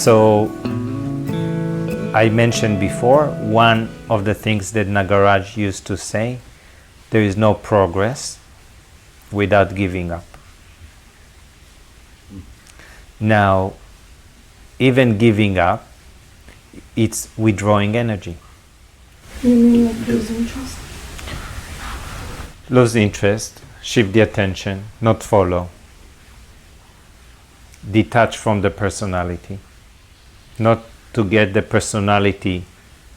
So I mentioned before, one of the things that Nagaraj used to say, there is no progress without giving up. Now, even giving up, it's withdrawing energy. You mean like lose interest? Lose interest, shift the attention, not follow. Detach from the personality. Not to get the personality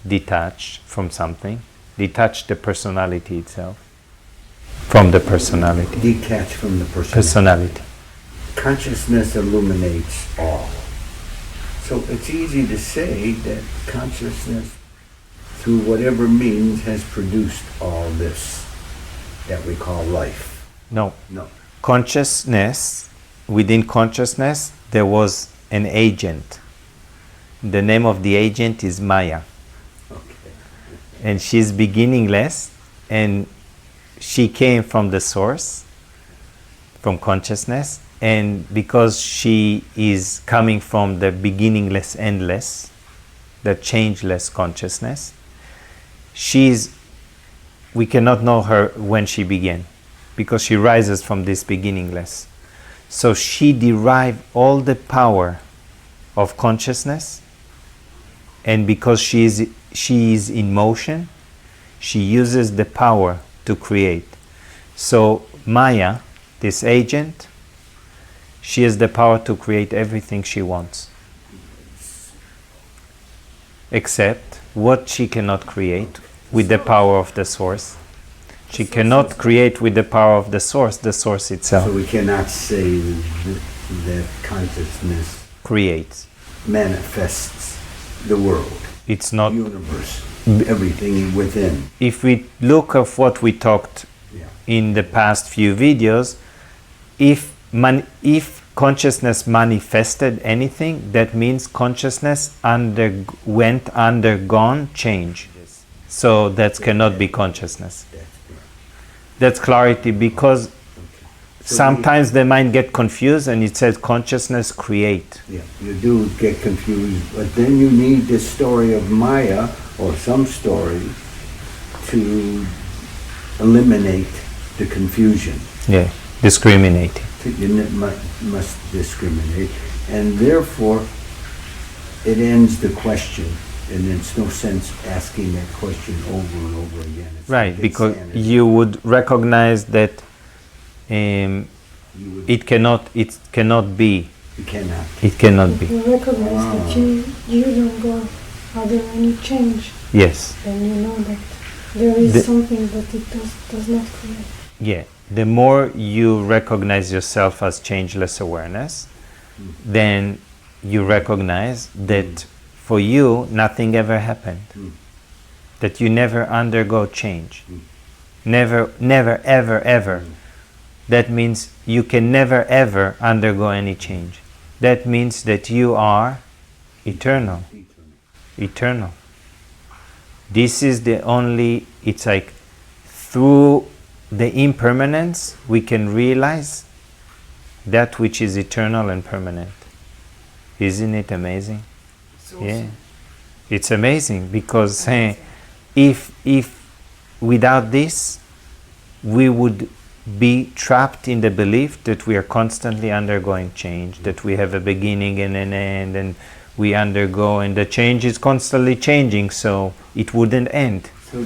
detached from something. Detach the personality itself from the personality. Detach from the Personality. Consciousness illuminates all. So it's easy to say that consciousness, through whatever means, has produced all this that we call life. No. No. Consciousness, within consciousness, there was an agent. The name of the agent is Maya. Okay. And she's beginningless, and she came from the source, from consciousness, and because she is coming from the beginningless, endless, the changeless consciousness, we cannot know her when she began, because she rises from this beginningless. So she derived all the power of consciousness, and because she is in motion, she uses the power to create. So Maya, this agent, she has the power to create everything she wants. Except what she cannot create with the power of the source. She cannot create with the power of the source itself. So we cannot say that consciousness Creates. manifests the world, It's not. the universe, everything within. If we look at what we talked in the past few videos, if consciousness manifested anything, that means consciousness undergone change. So that cannot be consciousness. That's clarity, because sometimes the mind get confused and it says consciousness create. Yeah, you do get confused, but then you need this story of Maya, or some story, to eliminate the confusion. Yeah, discriminating. You must discriminate, and therefore it ends the question, and there's no sense asking that question over and over again. It's Right, like because insanity. you would recognize that it cannot be. You cannot. It cannot be. You recognize that you don't go. Are there any change? Yes. Then you know that there is something that it does not create. Yeah. The more you recognize yourself as changeless awareness, then you recognize that for you nothing ever happened. That you never undergo change. Never, ever, ever. That means you can never, ever undergo any change. That means that you are eternal. Eternal. This is the only, it's like through the impermanence we can realize that which is eternal and permanent. Isn't it amazing? Yeah. It's amazing, because if without this we would be trapped in the belief that we are constantly undergoing change, that we have a beginning and an end, and we undergo, and the change is constantly changing, so it wouldn't end. So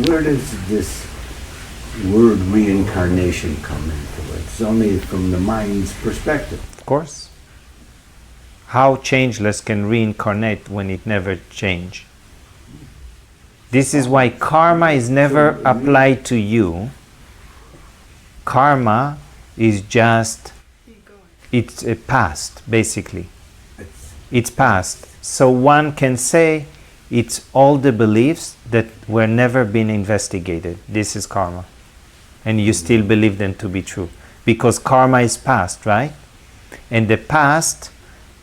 where does this word reincarnation come into it? It's only from the mind's perspective. Of course. How changeless can reincarnate when it never changed? This is why karma is never applied to you. Karma is just, it's a past, basically. It's past. So one can say it's all the beliefs that were never been investigated. This is karma. And you still believe them to be true. Because karma is past, right? And the past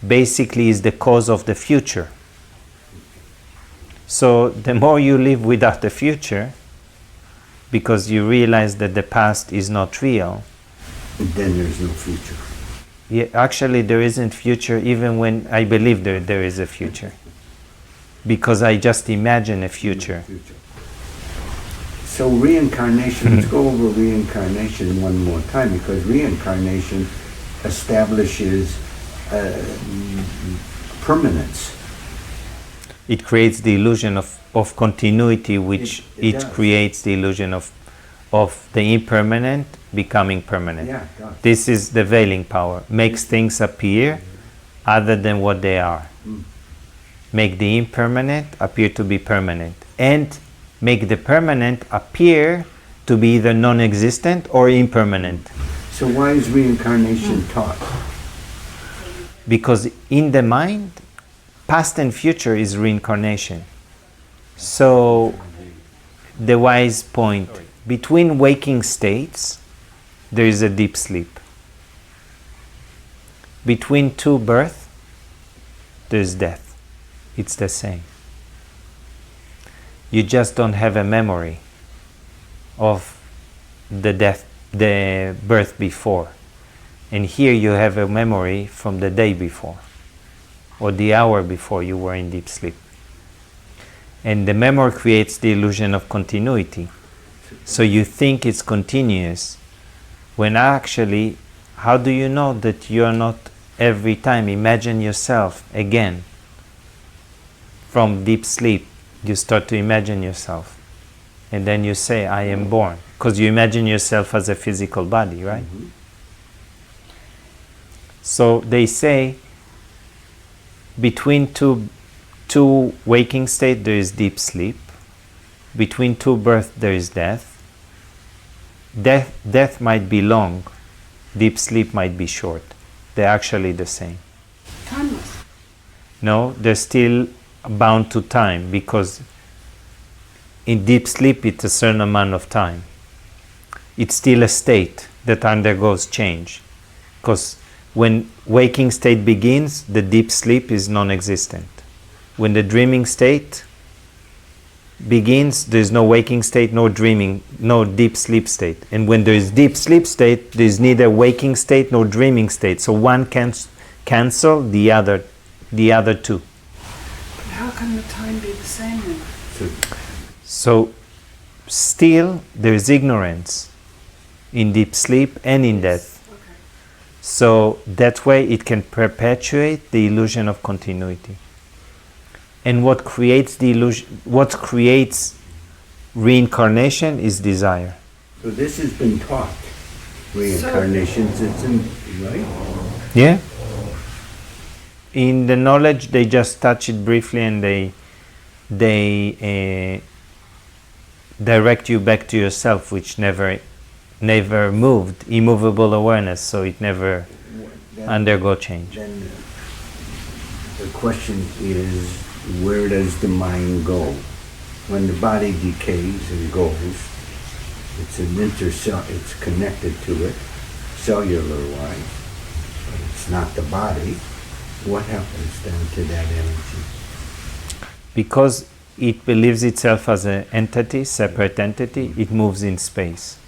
basically is the cause of the future. So the more you live without the future, because you realize that the past is not real, Then there's no future. Yeah, actually, there isn't future even when I believe there is a future. Because I just imagine a future. So reincarnation, let's go over reincarnation one more time, because reincarnation establishes permanence. It creates the illusion of continuity, which It it does. creates the illusion of the impermanent becoming permanent. Yeah, it does. This is the veiling power. Makes things appear other than what they are. Make the impermanent appear to be permanent. And make the permanent appear to be either non-existent or impermanent. So why is reincarnation taught? Because in the mind, past and future is reincarnation. So the wise point, between waking states, there is a deep sleep. Between two births, there is death. It's the same. You just don't have a memory of the birth before. And here you have a memory from the day before, or the hour before you were in deep sleep. And the memory creates the illusion of continuity. So you think it's continuous, when actually, how do you know that you're not every time? Imagine yourself again. From deep sleep, you start to imagine yourself. And then you say, I am born. Because you imagine yourself as a physical body, right? Mm-hmm. So they say, between two waking states, there is deep sleep. Between two births, there is death. Death might be long. Deep sleep might be short. They're actually the same. Timeless. No, they're still bound to time, because in deep sleep it's a certain amount of time. It's still a state that undergoes change, because when waking state begins, the deep sleep is non-existent. When the dreaming state begins, there's no waking state, no dreaming, no deep sleep state. And when there is deep sleep state, there is neither waking state nor dreaming state. So one can cancel the other two. How can the time be the same then? So still there is ignorance in deep sleep and in death. Okay. So that way it can perpetuate the illusion of continuity. And what creates the illusion, what creates reincarnation is desire. So this has been taught, reincarnations, it's in, right? Yeah. In the knowledge, they just touch it briefly, and they direct you back to yourself, which never moved, immovable awareness, so it never undergo change. Then the question is, where does the mind go? When the body decays and goes, it's an it's connected to it, cellular-wise, but it's not the body. What happens then to that energy? Because it believes itself as an entity, separate entity, it moves in space.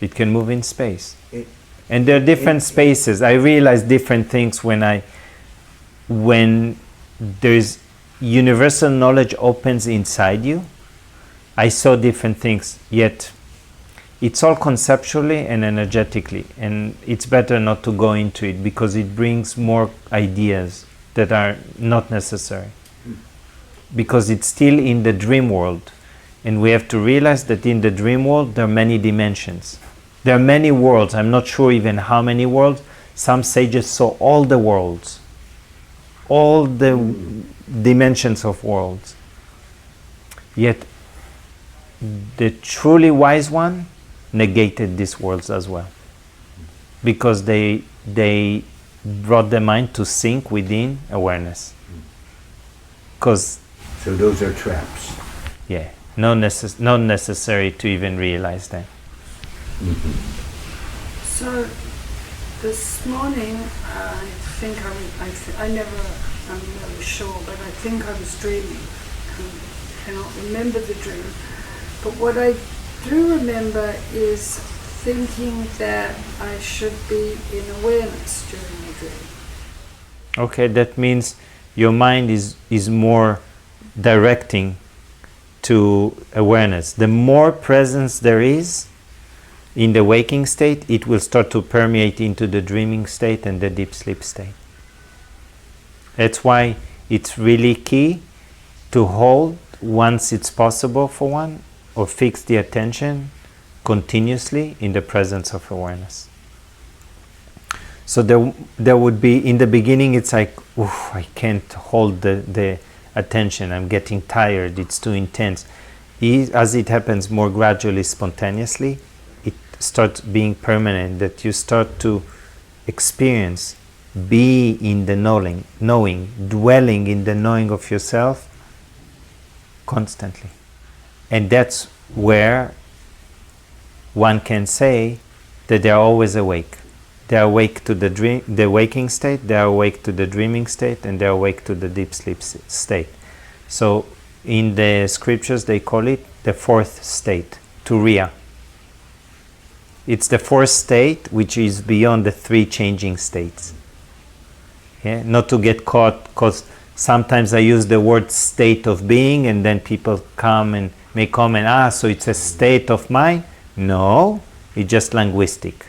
It can move in space. And there are different spaces. I realize different things when there's universal knowledge opens inside you. I saw different things, yet it's all conceptually and energetically, and it's better not to go into it because it brings more ideas that are not necessary. Because it's still in the dream world, and we have to realize that in the dream world there are many dimensions. There are many worlds. I'm not sure even how many worlds. Some sages saw all the worlds, all the dimensions of worlds. Yet the truly wise one negated these worlds as well, because they brought the mind to sink within awareness. Because so those are traps. Yeah, not necessary to even realize that. Mm-hmm. So this morning, I'm never sure, but I think I was dreaming. I cannot remember the dream. But what I do remember is thinking that I should be in awareness during the dream. Okay, that means your mind is more directing to awareness. The more presence there is in the waking state, it will start to permeate into the dreaming state and the deep sleep state. That's why it's really key to hold, once it's possible for one, or fix the attention continuously in the presence of awareness. So there would be, in the beginning, it's like, oof, I can't hold the attention, I'm getting tired, it's too intense. As it happens more gradually, spontaneously, it starts being permanent, that you start to experience, be in the knowing, dwelling in the knowing of yourself constantly. And that's where one can say that they are always awake. They are awake to the waking state, they are awake to the dreaming state, and they are awake to the deep sleep state. So in the scriptures they call it the fourth state, Turiya. It's the fourth state which is beyond the three changing states. Yeah? Not to get caught, because sometimes I use the word state of being and then people come and may comment, so it's a state of mind? No, it's just linguistic.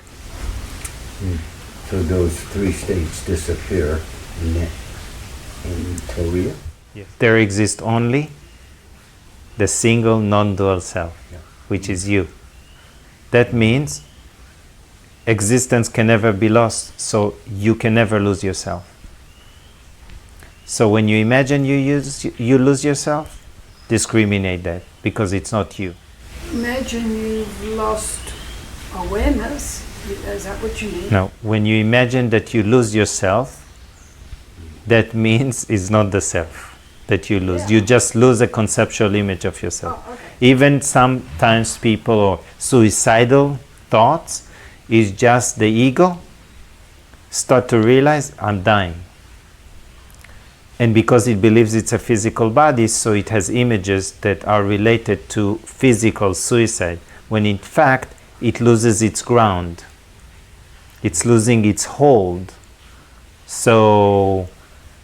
So those three states disappear in Turiya? Yes. There exists only the single non-dual self, which is you. That means existence can never be lost, so you can never lose yourself. So when you imagine you lose yourself, discriminate that, because it's not you. Imagine you've lost awareness. Is that what you mean? No, when you imagine that you lose yourself, that means it's not the self that you lose. You just lose a conceptual image of yourself. Okay. Even sometimes people, or suicidal thoughts, is just the ego start to realize, I'm dying. And because it believes it's a physical body, so it has images that are related to physical suicide, when in fact it loses its ground. It's losing its hold. So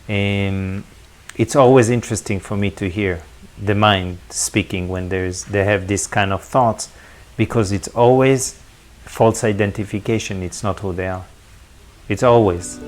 it's always interesting for me to hear the mind speaking when they have this kind of thoughts, because it's always false identification. It's not who they are. It's always.